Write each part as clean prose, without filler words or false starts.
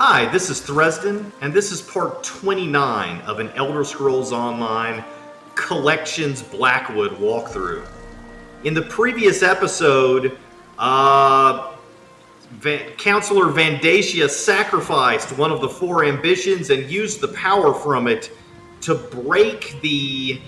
Hi, this is Thresden, and this is part 29 of an Elder Scrolls Online Collections Blackwood walkthrough. In the previous episode, Councilor Vandacia sacrificed one of the four ambitions and used the power from it to break the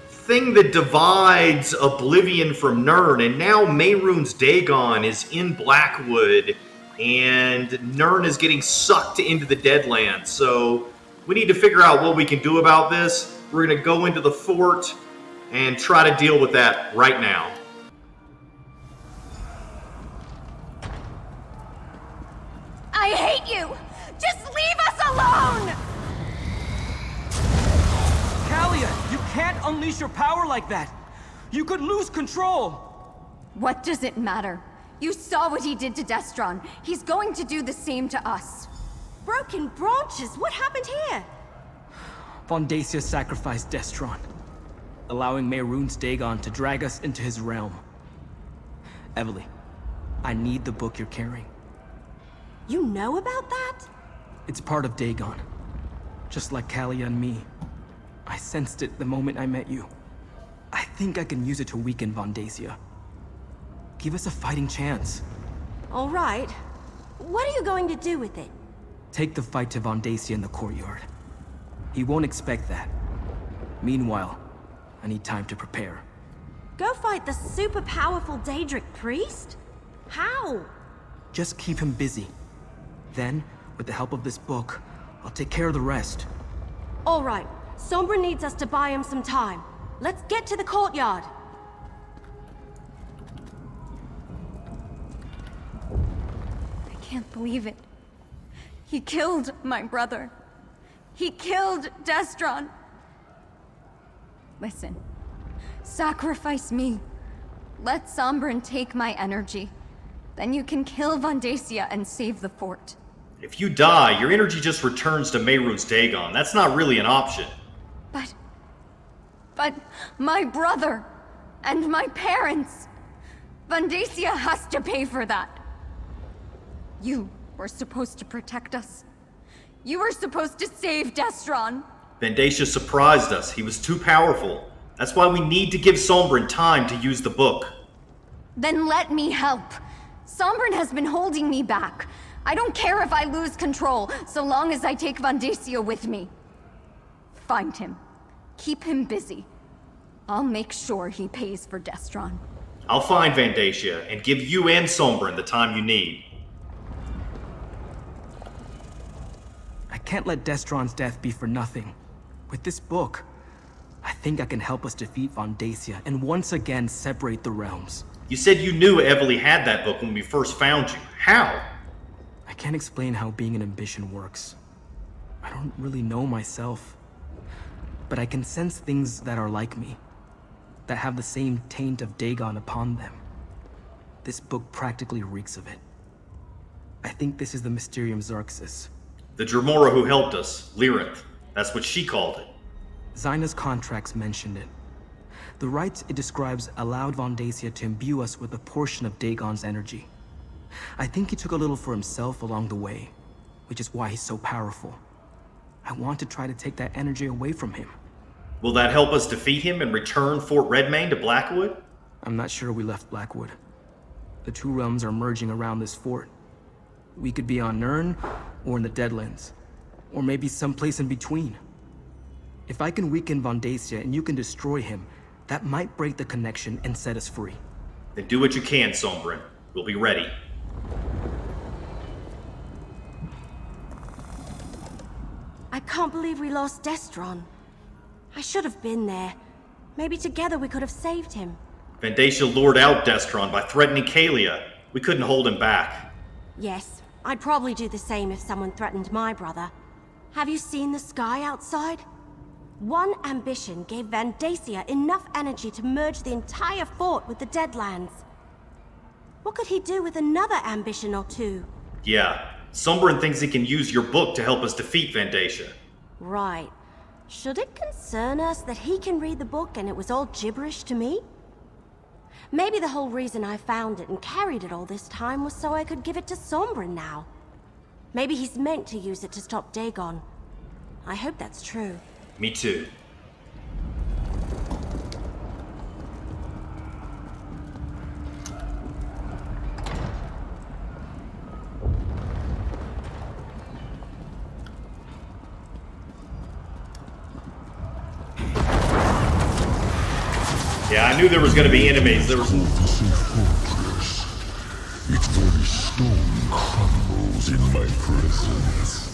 thing that divides Oblivion from Nirn, and now Mehrunes Dagon is in Blackwood, and Nirn is getting sucked into the Deadlands. So we need to figure out what we can do about this. We're going to go into the fort and try to deal with that right now. I hate you! Just leave us alone! Calia, you can't unleash your power like that! You could lose control! What does it matter? You saw what he did to Destron. He's going to do the same to us. Broken branches? What happened here? Vandacia sacrificed Destron, allowing Mehrunes Dagon to drag us into his realm. Eveli, I need the book you're carrying. You know about that? It's part of Dagon. Just like Calia and me. I sensed it the moment I met you. I think I can use it to weaken Vandacia. Give us a fighting chance. All right. What are you going to do with it? Take the fight to Vandacia in the Courtyard. He won't expect that. Meanwhile, I need time to prepare. Go fight the super powerful Daedric priest? How? Just keep him busy. Then, with the help of this book, I'll take care of the rest. All right. Sombren needs us to buy him some time. Let's get to the Courtyard. I can't believe it. He killed my brother. He killed Destron. Listen, sacrifice me. Let Sombren take my energy. Then you can kill Vandacia and save the fort. If you die, your energy just returns to Mehrunes Dagon. That's not really an option. But my brother and my parents. Vandacia has to pay for that. You were supposed to protect us. You were supposed to save Destron. Vandacia surprised us. He was too powerful. That's why we need to give Sombren time to use the book. Then let me help. Sombren has been holding me back. I don't care if I lose control, so long as I take Vandacia with me. Find him. Keep him busy. I'll make sure he pays for Destron. I'll find Vandacia and give you and Sombren the time you need. I can't let Destron's death be for nothing. With this book, I think I can help us defeat Vandacia and once again separate the realms. You said you knew Eveli had that book when we first found you. How? I can't explain how being an ambition works. I don't really know myself. But I can sense things that are like me, that have the same taint of Dagon upon them. This book practically reeks of it. I think this is the Mysterium Xerxes. The Dremora who helped us, Lyrinth. That's what she called it. Zaina's contracts mentioned it. The rites it describes allowed Vandacia to imbue us with a portion of Dagon's energy. I think he took a little for himself along the way, which is why he's so powerful. I want to try to take that energy away from him. Will that help us defeat him and return Fort Redmane to Blackwood? I'm not sure we left Blackwood. The two realms are merging around this fort. We could be on Nirn, or in the Deadlands. Or maybe someplace in between. If I can weaken Vandacia and you can destroy him, that might break the connection and set us free. Then do what you can, Sombren. We'll be ready. I can't believe we lost Destron. I should have been there. Maybe together we could have saved him. Vandacia lured out Destron by threatening Calia. We couldn't hold him back. Yes, I'd probably do the same if someone threatened my brother. Have you seen the sky outside? One ambition gave Vandacia enough energy to merge the entire fort with the Deadlands. What could he do with another ambition or two? Yeah, Sombren thinks he can use your book to help us defeat Vandacia. Right. Should it concern us that he can read the book and it was all gibberish to me? Maybe the whole reason I found it and carried it all this time was so I could give it to Sombren now. Maybe he's meant to use it to stop Dagon. I hope that's true. Me too. Yeah, I knew there was going to be enemies. There was. Fortress. Its very stone crumbles in my presence.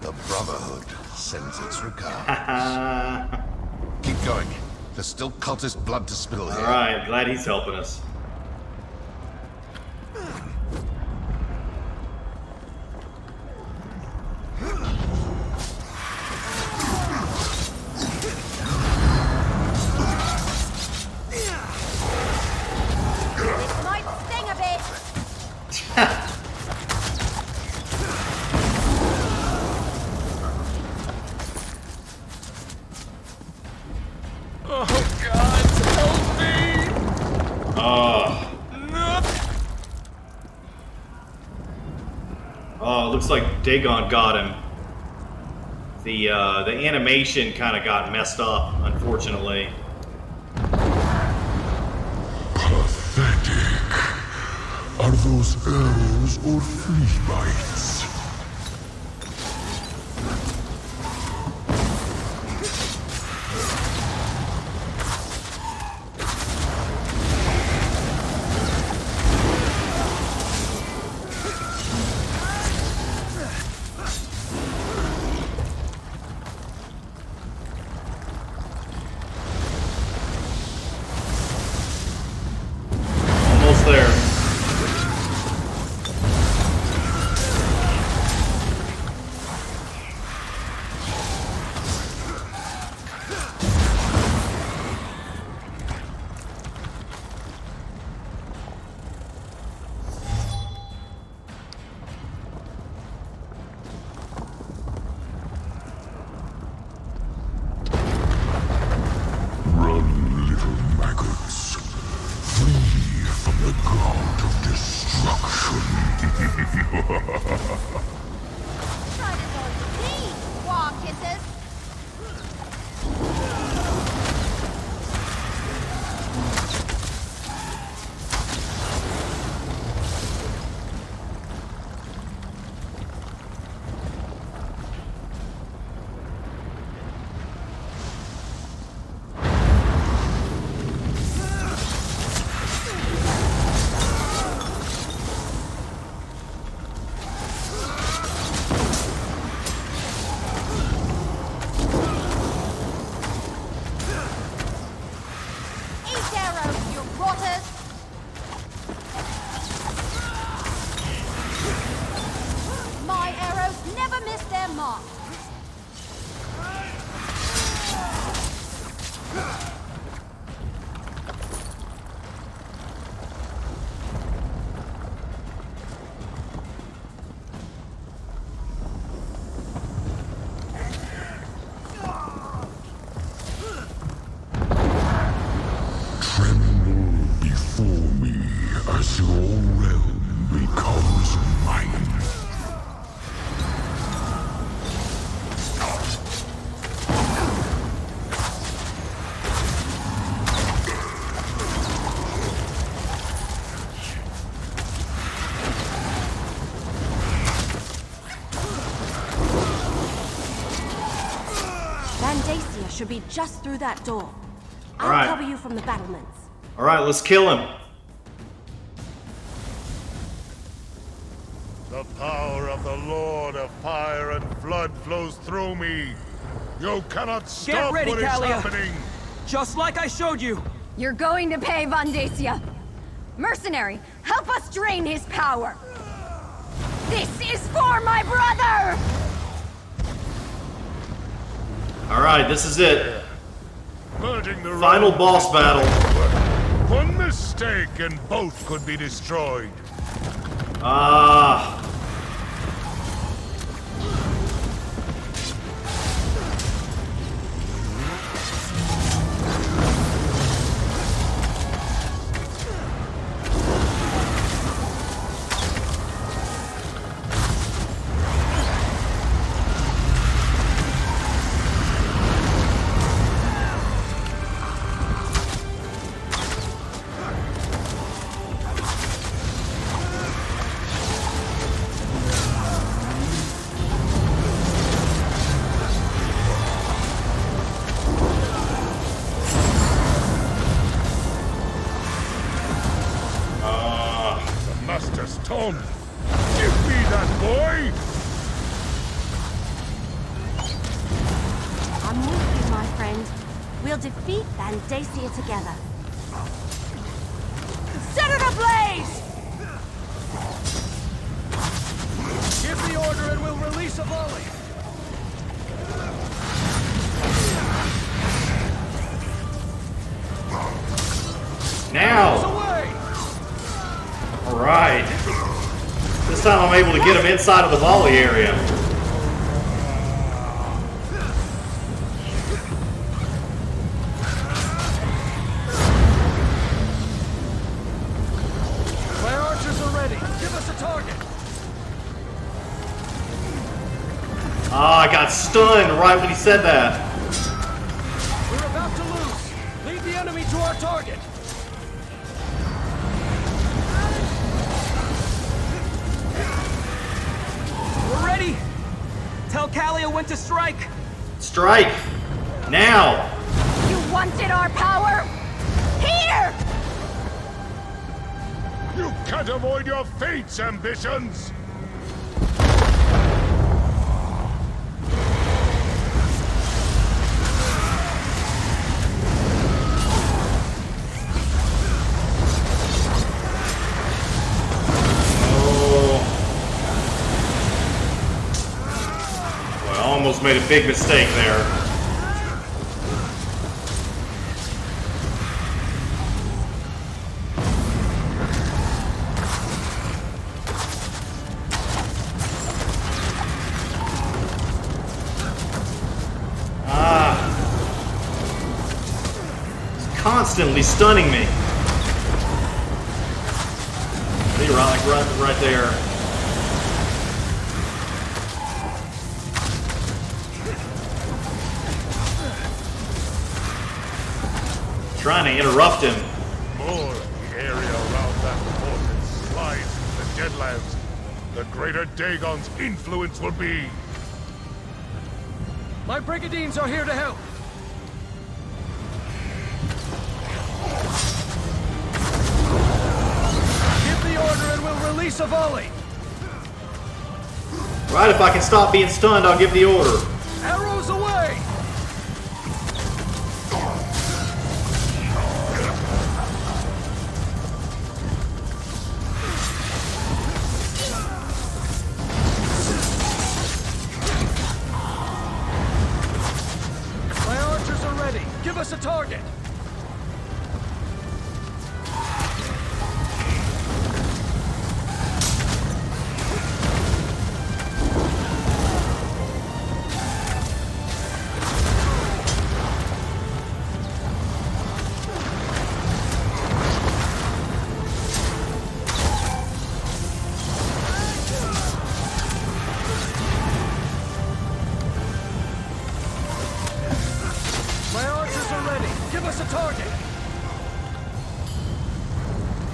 The Brotherhood sends its regards. Keep going. There's still cultist blood to spill here. Alright, glad he's helping us. Looks like Dagon got him. The animation kind of got messed up, unfortunately. Pathetic. Are those arrows or flea bites? There. Run, little maggots. Flee from the god of destruction. Try to go to me, wall kisses. Vandacia should be just through that door. I'll Alright. cover you from the battlements. Alright, let's kill him. The power of the Lord of Pyre and Flood flows through me. You cannot stop ready, what is Calia. happening. Just like I showed you! You're going to pay, Vandacia. Mercenary, help us drain his power. This is for my brother! Alright, this is it. Merging the Final realms boss is battle. one mistake and both could be destroyed. Ah. We'll defeat Vandacia together. Set it ablaze! Give the order and we'll release a volley. Now! Alright. This time I'm able to get him inside of the volley area. My archers are ready. Give us a target. Ah, I got stunned right when he said that. We're about to lose. Lead the enemy to our target. We're ready! Tell Calia when to strike! Strike! Now! You wanted our power? Here! You can't avoid your fate's ambitions! Almost made a big mistake there. He's constantly stunning me. See, right there. Trying to interrupt him. More of the area around that fortress slides into the Deadlands, the greater Dagon's influence will be. My brigandines are here to help. Give the order and we'll release a volley. Right, if I can stop being stunned, I'll give the order. Arrows away! Give us a target!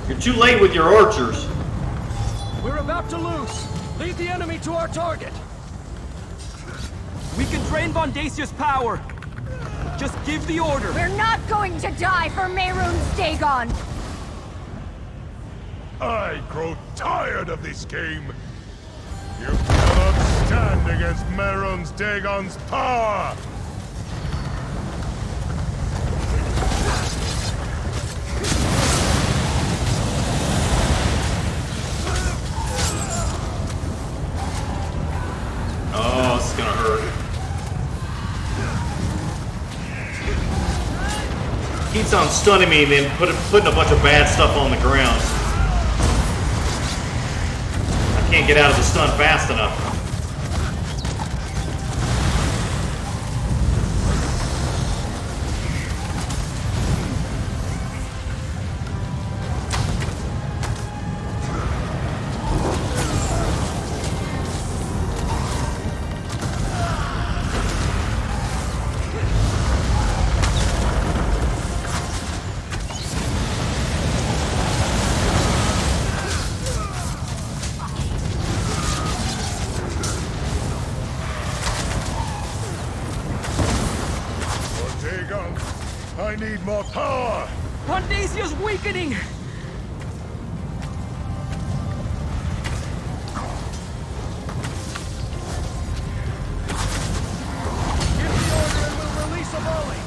You're too late with your archers. We're about to lose. Lead the enemy to our target. We can drain Vandacia's power. Just give the order. We're not going to die for Mehrunes Dagon. I grow tired of this game. You cannot stand against Mehrunes Dagon's power. Oh, this is gonna hurt. Keeps on stunning me and then putting a bunch of bad stuff on the ground. I can't get out of the stun fast enough. I need more power! Vandacia's weakening! Give the order and we'll release a volley!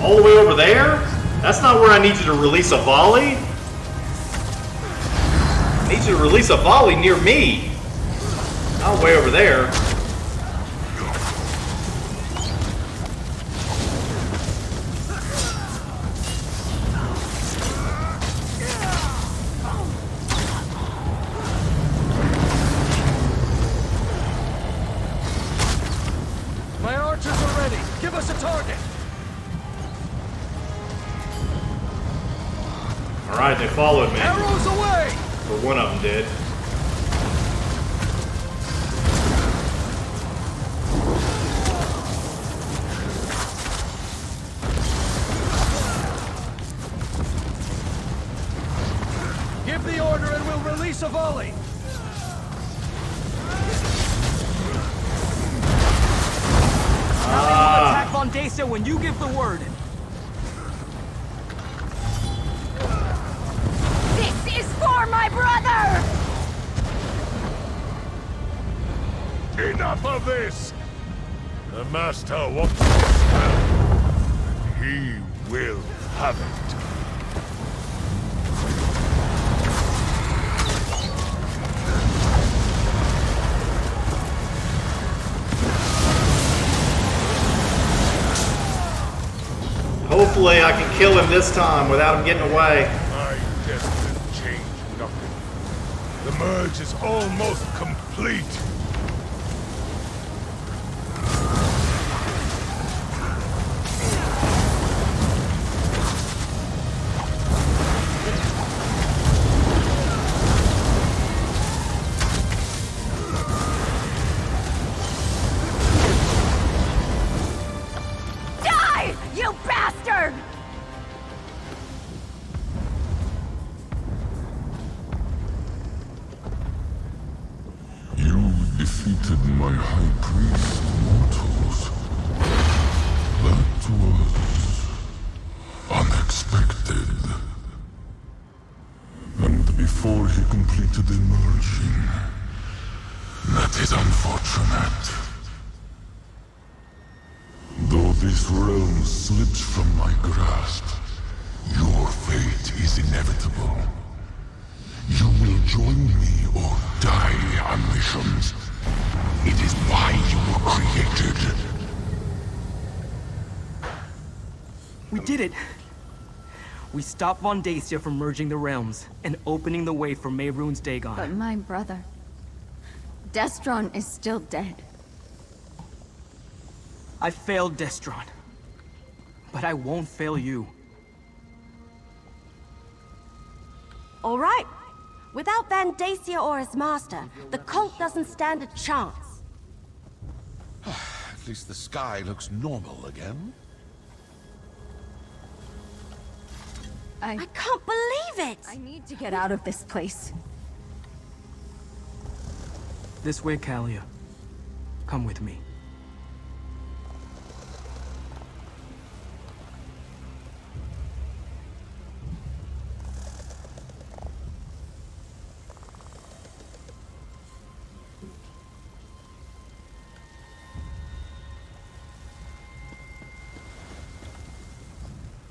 All the way over there? That's not where I need you to release a volley. I need you to release a volley near me. Not way over there. My archers are ready. Give us a target. Alright, they followed me. Arrows away! Or one of them did. Give the order and we'll release a volley. Attack Vandacia when you give the word. This is for my brother! Enough of this! The Master wants this spell. He will have it. Hopefully I can kill him this time without him getting away. My destiny changed nothing. The merge is almost complete. Die, you bastard! You defeated my high priest, mortals. That was unexpected. And before he completed the merging, that is unfortunate. Though this realm slips from my grasp, your fate is inevitable. You will join me or die on missions. It is why you were created. We did it! We stopped Vandacia from merging the realms and opening the way for Mehrunes Dagon. But my brother... Destron is still dead. I failed Destron. But I won't fail you. All right. Without Vandacia or his master, the cult doesn't stand a chance. At least the sky looks normal again. I can't believe it! I need to get out of this place. This way, Calia. Come with me.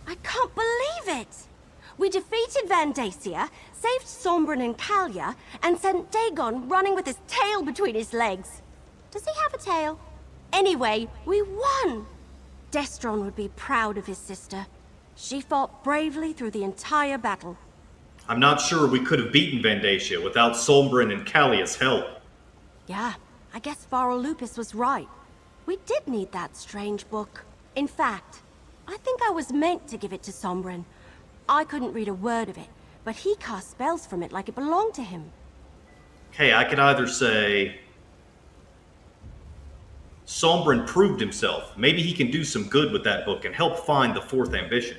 I can't believe it! We defeated Vandacia, saved Sombren and Calia, and sent Dagon running with his tail between his legs. Does he have a tail? Anyway, we won! Destron would be proud of his sister. She fought bravely through the entire battle. I'm not sure we could have beaten Vandacia without Sombren and Calia's help. Yeah, I guess Varro Lupus was right. We did need that strange book. In fact, I think I was meant to give it to Sombren. I couldn't read a word of it, but he cast spells from it like it belonged to him. Okay, I could either say Sombren proved himself. Maybe he can do some good with that book and help find the fourth ambition.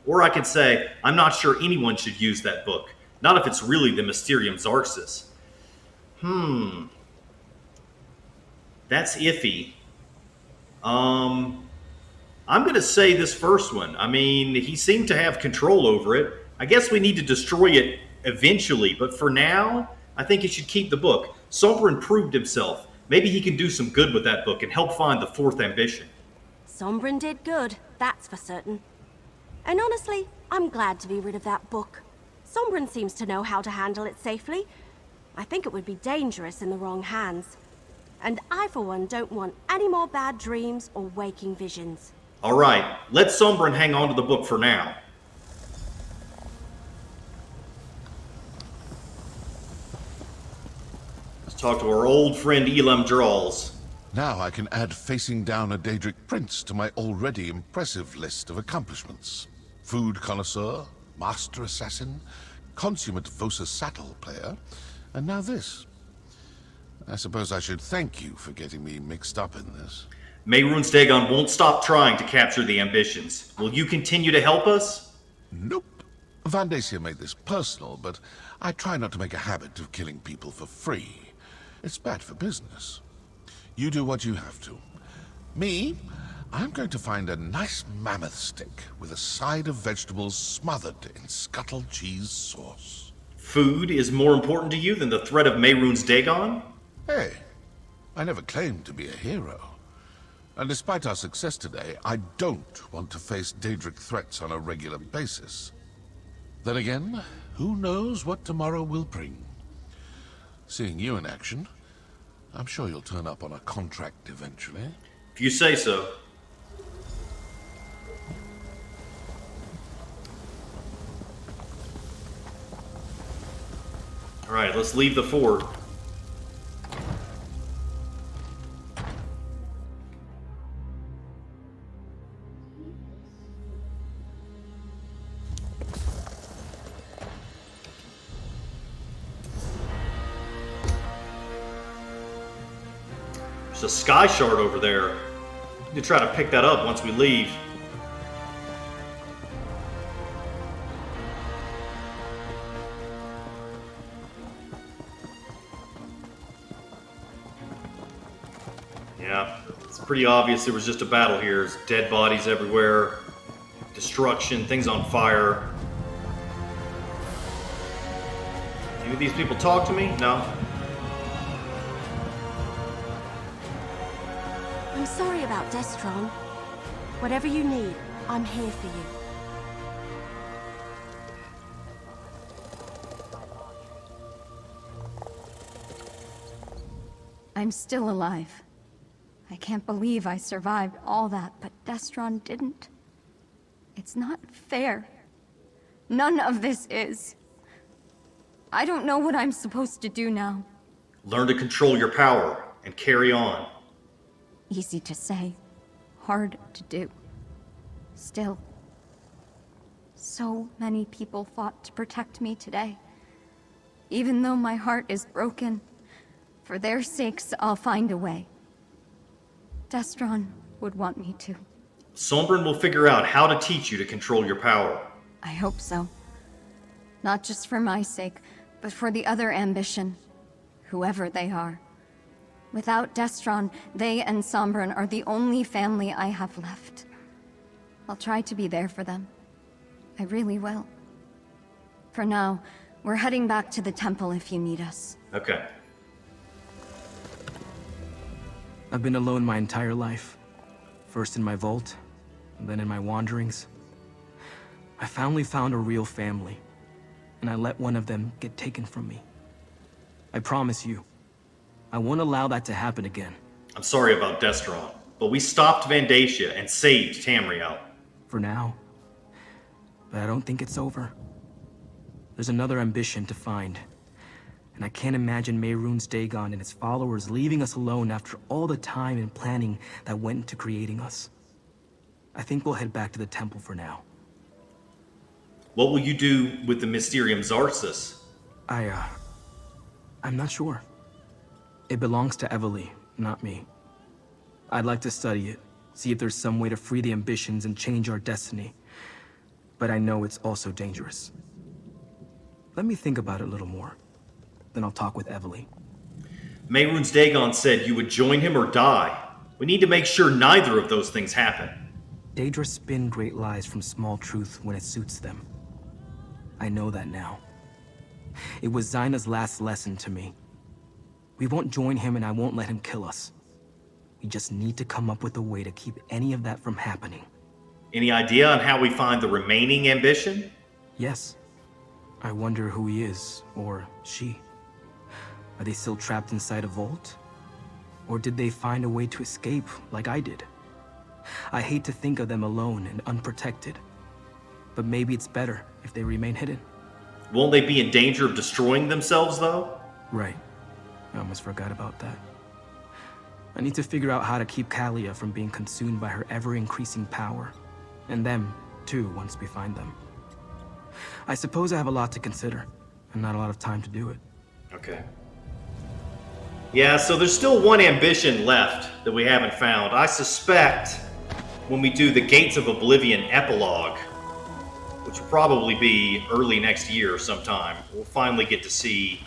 Or I could say, I'm not sure anyone should use that book. Not if it's really the Mysterium Xarxus. That's iffy. I'm going to say this first one. I mean, he seemed to have control over it. I guess we need to destroy it eventually, but for now, I think he should keep the book. Sombren proved himself. Maybe he can do some good with that book and help find the fourth ambition. Sombren did good, that's for certain. And honestly, I'm glad to be rid of that book. Sombren seems to know how to handle it safely. I think it would be dangerous in the wrong hands. And I, for one, don't want any more bad dreams or waking visions. All right, let Sombren hang on to the book for now. Let's talk to our old friend Elam Drawls. Now I can add facing down a Daedric prince to my already impressive list of accomplishments. Food connoisseur, master assassin, consummate Vosa saddle player, and now this. I suppose I should thank you for getting me mixed up in this. Mehrunes Dagon won't stop trying to capture the ambitions. Will you continue to help us? Nope. Vandacia made this personal, but I try not to make a habit of killing people for free. It's bad for business. You do what you have to. Me, I'm going to find a nice mammoth stick with a side of vegetables smothered in scuttled cheese sauce. Food is more important to you than the threat of Mehrunes Dagon? Hey, I never claimed to be a hero. And despite our success today, I don't want to face Daedric threats on a regular basis. Then again, who knows what tomorrow will bring? Seeing you in action, I'm sure you'll turn up on a contract eventually. If you say so. All right, let's leave the fort. There's a Skyshard over there. We need to try to pick that up once we leave. Yeah, it's pretty obvious there was just a battle here. There's dead bodies everywhere, destruction, things on fire. Do any of these people talk to me? No? I'm sorry about Destron. Whatever you need, I'm here for you. I'm still alive. I can't believe I survived all that, but Destron didn't. It's not fair. None of this is. I don't know what I'm supposed to do now. Learn to control your power and carry on. Easy to say, hard to do. Still, so many people fought to protect me today. Even though my heart is broken, for their sakes, I'll find a way. Destron would want me to. Sombren will figure out how to teach you to control your power. I hope so. Not just for my sake, but for the other ambition, whoever they are. Without Destron, they and Sombren are the only family I have left. I'll try to be there for them. I really will. For now, we're heading back to the temple if you need us. Okay. I've been alone my entire life. First in my vault, and then in my wanderings. I finally found a real family, and I let one of them get taken from me. I promise you, I won't allow that to happen again. I'm sorry about Destron, but we stopped Vandacia and saved Tamriel. For now. But I don't think it's over. There's another ambition to find. And I can't imagine Mehrunes Dagon and his followers leaving us alone after all the time and planning that went into creating us. I think we'll head back to the temple for now. What will you do with the Mysterium Zarsis? I'm not sure. It belongs to Eveli, not me. I'd like to study it, see if there's some way to free the ambitions and change our destiny. But I know it's also dangerous. Let me think about it a little more. Then I'll talk with Eveli. Mehrunes Dagon said you would join him or die. We need to make sure neither of those things happen. Daedra spin great lies from small truth when it suits them. I know that now. It was Zaina's last lesson to me. We won't join him and I won't let him kill us. We just need to come up with a way to keep any of that from happening. Any idea on how we find the remaining ambition? Yes. I wonder who he is, or she. Are they still trapped inside a vault? Or did they find a way to escape, like I did? I hate to think of them alone and unprotected. But maybe it's better if they remain hidden. Won't they be in danger of destroying themselves, though? Right. I almost forgot about that. I need to figure out how to keep Calia from being consumed by her ever-increasing power. And them, too, once we find them. I suppose I have a lot to consider, and not a lot of time to do it. Okay. Yeah, so there's still one ambition left that we haven't found. I suspect when we do the Gates of Oblivion epilogue, which will probably be early next year sometime, we'll finally get to see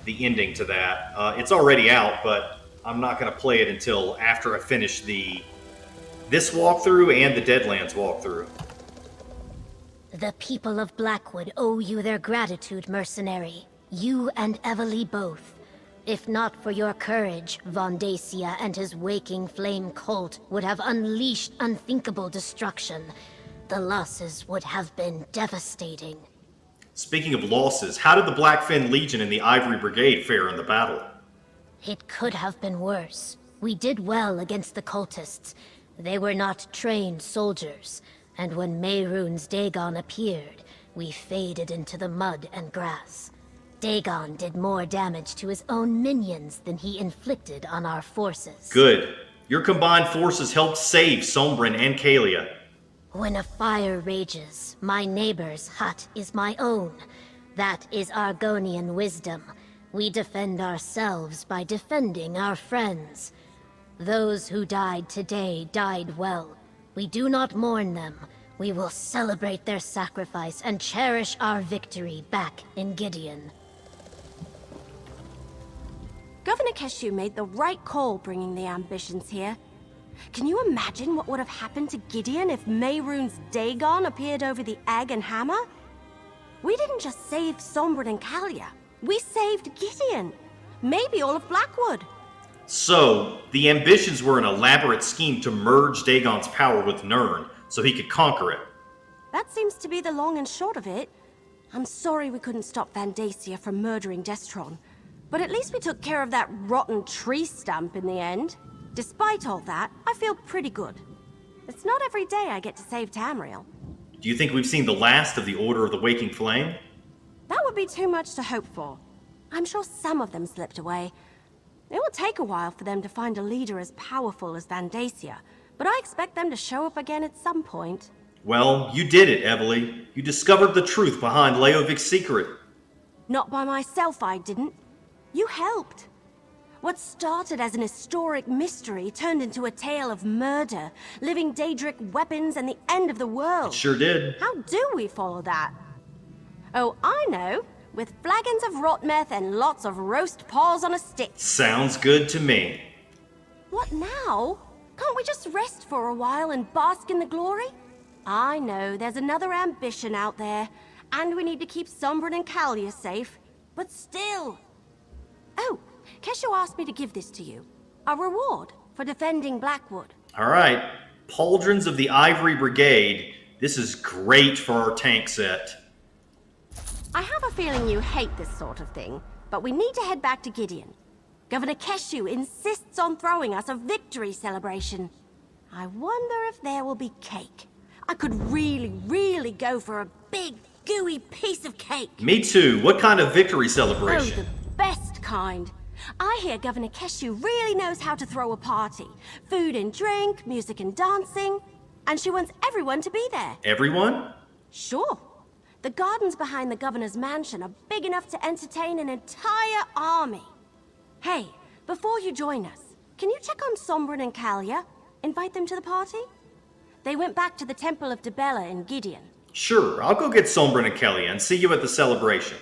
the ending to that. It's already out, but I'm not going to play it until after I finish this walkthrough and the Deadlands walkthrough. The people of Blackwood owe you their gratitude, mercenary. You and Eveli both. If not for your courage, Vandacia and his waking flame cult would have unleashed unthinkable destruction. The losses would have been devastating. Speaking of losses, how did the Blackfin Legion and the Ivory Brigade fare in the battle? It could have been worse. We did well against the cultists. They were not trained soldiers, and when Mehrunes Dagon appeared, we faded into the mud and grass. Dagon did more damage to his own minions than he inflicted on our forces. Good. Your combined forces helped save Sombren and Calia. When a fire rages, my neighbor's hut is my own. That is Argonian wisdom. We defend ourselves by defending our friends. Those who died today died well. We do not mourn them. We will celebrate their sacrifice and cherish our victory back in Gideon. Governor Keshu made the right call bringing the ambitions here. Can you imagine what would have happened to Gideon if Mehrunes Dagon appeared over the egg and hammer? We didn't just save Sombren and Calia. We saved Gideon. Maybe all of Blackwood. So, the ambitions were an elaborate scheme to merge Dagon's power with Nirn, so he could conquer it. That seems to be the long and short of it. I'm sorry we couldn't stop Vandacia from murdering Destron, but at least we took care of that rotten tree stump in the end. Despite all that, I feel pretty good. It's not every day I get to save Tamriel. Do you think we've seen the last of the Order of the Waking Flame? That would be too much to hope for. I'm sure some of them slipped away. It will take a while for them to find a leader as powerful as Vandacia, but I expect them to show up again at some point. Well, you did it, Eveli. You discovered the truth behind Leovic's secret. Not by myself, I didn't. You helped. What started as an historic mystery turned into a tale of murder, living Daedric weapons, and the end of the world. It sure did. How do we follow that? Oh, I know. With flagons of rot meth and lots of roast paws on a stick. Sounds good to me. What now? Can't we just rest for a while and bask in the glory? I know there's another ambition out there, and we need to keep Sombren and Calia safe, but still. Oh, Keshu asked me to give this to you. A reward for defending Blackwood. All right. Pauldrons of the Ivory Brigade. This is great for our tank set. I have a feeling you hate this sort of thing, but we need to head back to Gideon. Governor Keshu insists on throwing us a victory celebration. I wonder if there will be cake. I could really go for a big, gooey piece of cake. Me too. What kind of victory Oh, celebration? the best kind. I hear Governor Keshu really knows how to throw a party. Food and drink, music and dancing. And she wants everyone to be there. Everyone? Sure. The gardens behind the governor's mansion are big enough to entertain an entire army. Hey, before you join us, can you check on Sombren and Calia? Invite them to the party? They went back to the Temple of Dibella in Gideon. Sure, I'll go get Sombren and Calia and see you at the celebration.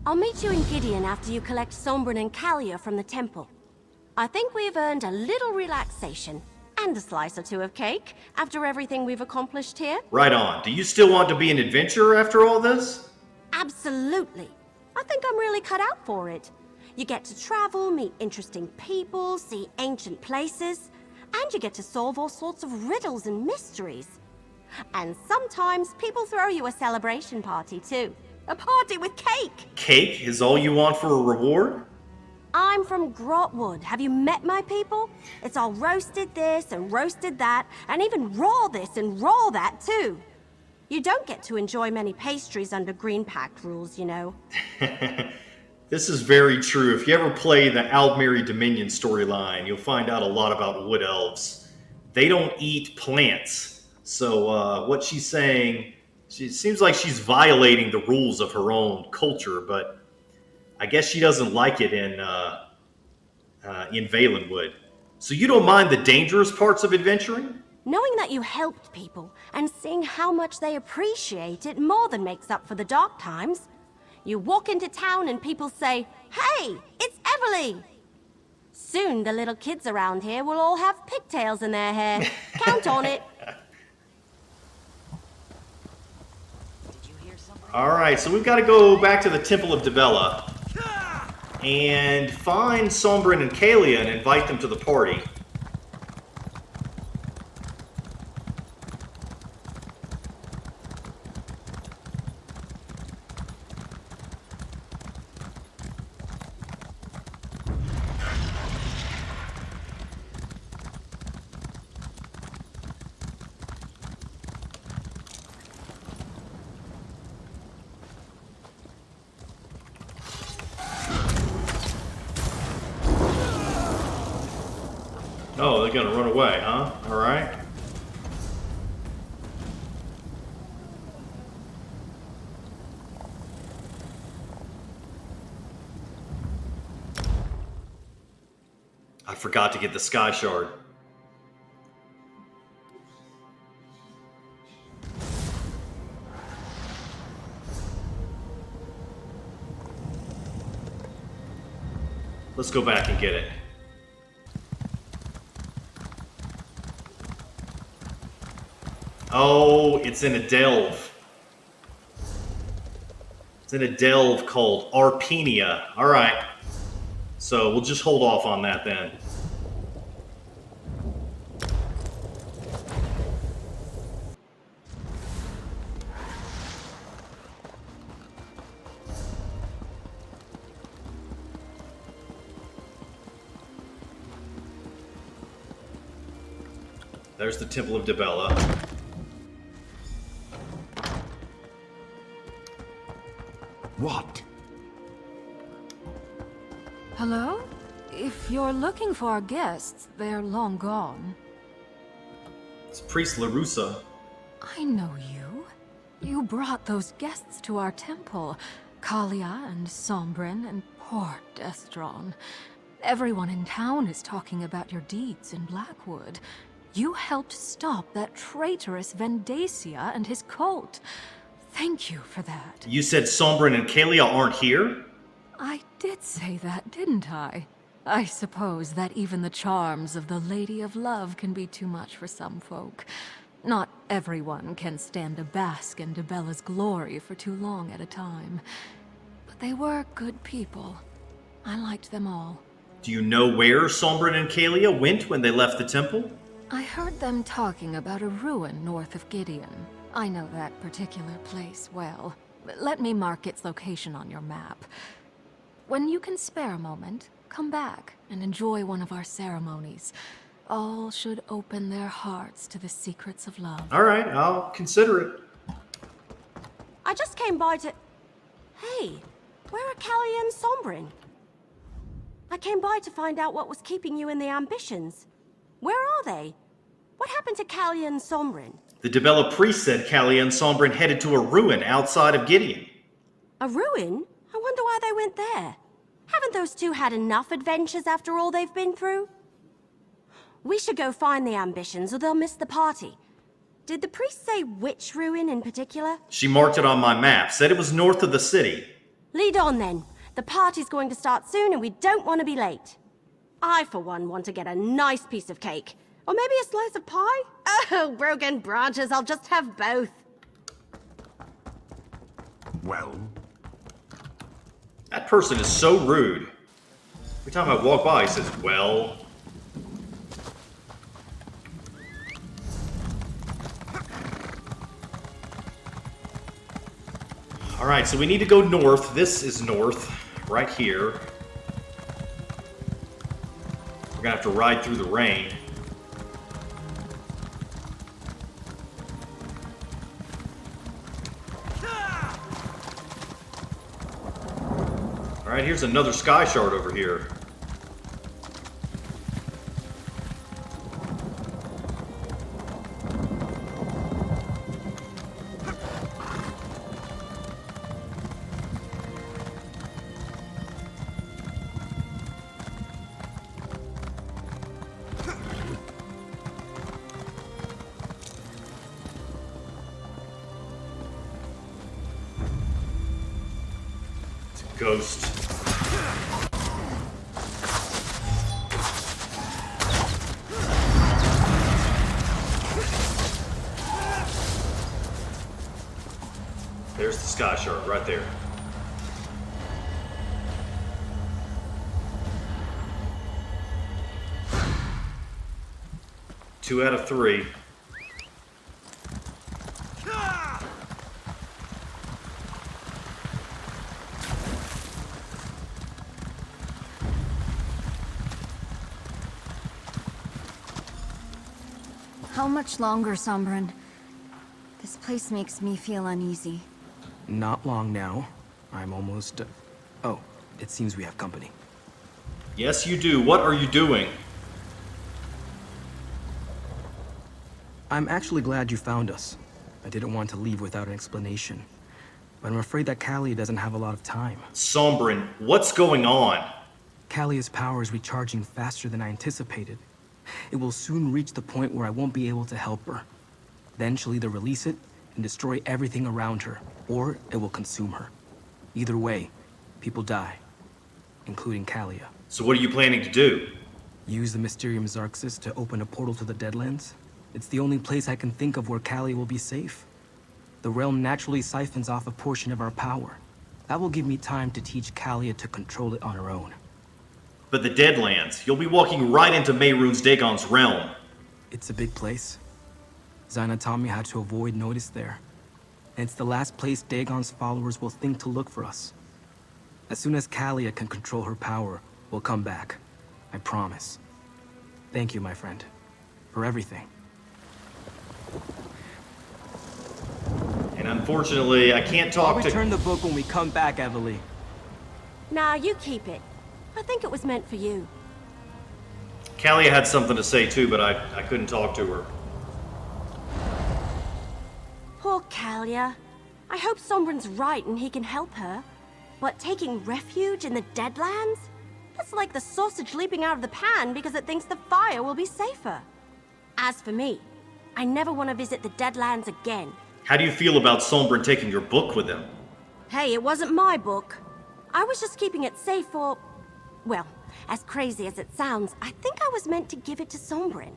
I'll meet you in Gideon after you collect Sombren and Calia from the temple. I think we've earned a little relaxation and a slice or two of cake after everything we've accomplished here. Right on. Do you still want to be an adventurer after all this? Absolutely. I think I'm really cut out for it. You get to travel, meet interesting people, see ancient places, And you get to solve all sorts of riddles and mysteries. And sometimes people throw you a celebration party too. A party with cake! Cake is all you want for a reward? I'm from Grotwood. Have you met my people? It's all roasted this and roasted that, and even raw this and raw that too. You don't get to enjoy many pastries under Green Pact rules, you know. This is very true. If you ever play the Aldmeri Dominion storyline, you'll find out a lot about wood elves. They don't eat plants. So what she's saying, it seems like she's violating the rules of her own culture, but I guess she doesn't like it in Valenwood. So you don't mind the dangerous parts of adventuring? Knowing that you helped people and seeing how much they appreciate it more than makes up for the dark times. You walk into town and people say, "Hey, it's Eveli!" Soon the little kids around here will all have pigtails in their hair. Count on it. Alright, so we've got to go back to the Temple of Dibella and find Sombren and Calia and invite them to the party. Oh, they're gonna run away, huh? Alright. I forgot to get the Skyshard. Let's go back and get it. Oh, it's in a delve. It's in a delve called Arpenia. Alright. So we'll just hold off on that then. There's the Temple of Dibella. What? Hello? If you're looking for our guests, they're long gone. It's Priest Larusa. I know you. You brought those guests to our temple. Calia and Sombren and poor Destron. Everyone in town is talking about your deeds in Blackwood. You helped stop that traitorous Vandacia and his cult. Thank you for that. You said Sombren and Calia aren't here? I did say that, didn't I? I suppose that even the charms of the Lady of Love can be too much for some folk. Not everyone can stand to bask in Dibella's glory for too long at a time. But they were good people. I liked them all. Do you know where Sombren and Calia went when they left the temple? I heard them talking about a ruin north of Gideon. I know that particular place well. Let me mark its location on your map. When you can spare a moment, come back and enjoy one of our ceremonies. All should open their hearts to the secrets of love. Alright, I'll consider it. I just came by to... Hey, where are Calia and Sombren? I came by to find out what was keeping you in the ambitions. Where are they? What happened to Calia and Sombren? The Dibella priest said Calia and Sombren headed to a ruin outside of Gideon. A ruin? I wonder why they went there. Haven't those two had enough adventures after all they've been through? We should go find the ambitions or they'll miss the party. Did the priest say which ruin in particular? She marked it on my map, said it was north of the city. Lead on then. The party's going to start soon and we don't want to be late. I, for one, want to get a nice piece of cake. Or maybe a slice of pie? Oh, broken branches, I'll just have both. Well? That person is so rude. Every time I walk by, he says, well. Alright, so we need to go north. This is north, right here. We're gonna have to ride through the rain. Alright, here's another Skyshard over here. Ghost. There's the Skyshard right there. Two out of three. How much longer, Sombren? This place makes me feel uneasy. Not long now. I'm almost... Oh, it seems we have company. Yes, you do. What are you doing? I'm actually glad you found us. I didn't want to leave without an explanation. But I'm afraid that Calia doesn't have a lot of time. Sombren, what's going on? Calia's power is recharging faster than I anticipated. It will soon reach the point where I won't be able to help her. Then she'll either release it and destroy everything around her, or it will consume her. Either way, people die, including Calia. So what are you planning to do? Use the Mysterium Xarxis to open a portal to the Deadlands? It's the only place I can think of where Calia will be safe. The realm naturally siphons off a portion of our power. That will give me time to teach Calia to control it on her own. But the Deadlands, you'll be walking right into Mehrunes Dagon's realm. It's a big place. Zaina taught me how to avoid notice there. And it's the last place Dagon's followers will think to look for us. As soon as Calia can control her power, we'll come back. I promise. Thank you, my friend. For everything. And unfortunately, I can't talk I'll to... return the book when we come back, Eveli. Nah, you keep it. I think it was meant for you. Calia had something to say too, but I couldn't talk to her. Poor Calia. I hope Sombren's right and he can help her. But taking refuge in the Deadlands? That's like the sausage leaping out of the pan because it thinks the fire will be safer. As for me, I never want to visit the Deadlands again. How do you feel about Sombren taking your book with him? Hey, it wasn't my book. I was just keeping it safe for... Well, as crazy as it sounds, I think I was meant to give it to Sombren.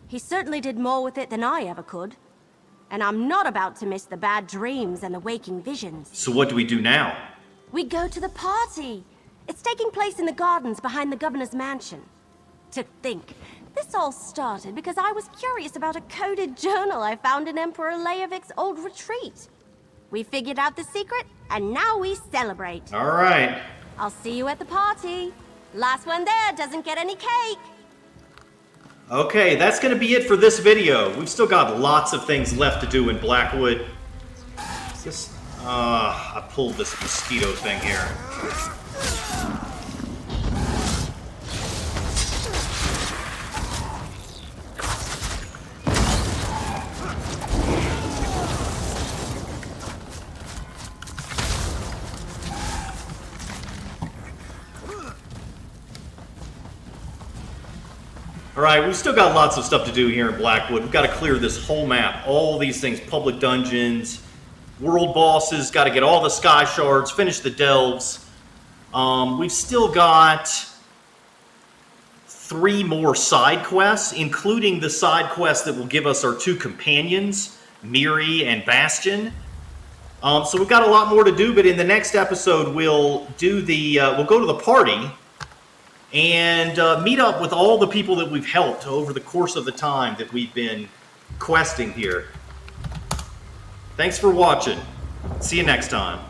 He certainly did more with it than I ever could. And I'm not about to miss the bad dreams and the waking visions. So what do we do now? We go to the party. It's taking place in the gardens behind the governor's mansion. To think, this all started because I was curious about a coded journal I found in Emperor Leovik's old retreat. We figured out the secret, and now we celebrate. All right. I'll see you at the party. Last one there doesn't get any cake. Okay, that's going to be it for this video. We've still got lots of things left to do in Blackwood. Is this... I pulled this mosquito thing here. Alright, we've still got lots of stuff to do here in Blackwood. We've got to clear this whole map. All these things, public dungeons, world bosses, got to get all the Skyshards, finish the delves. We've still got 3 more side quests, including the side quest that will give us our 2 companions, Miri and Bastion. So we've got a lot more to do, but in the next episode we'll do the we'll go to the party and meet up with all the people that we've helped over the course of the time that we've been questing here. Thanks for watching. See you next time.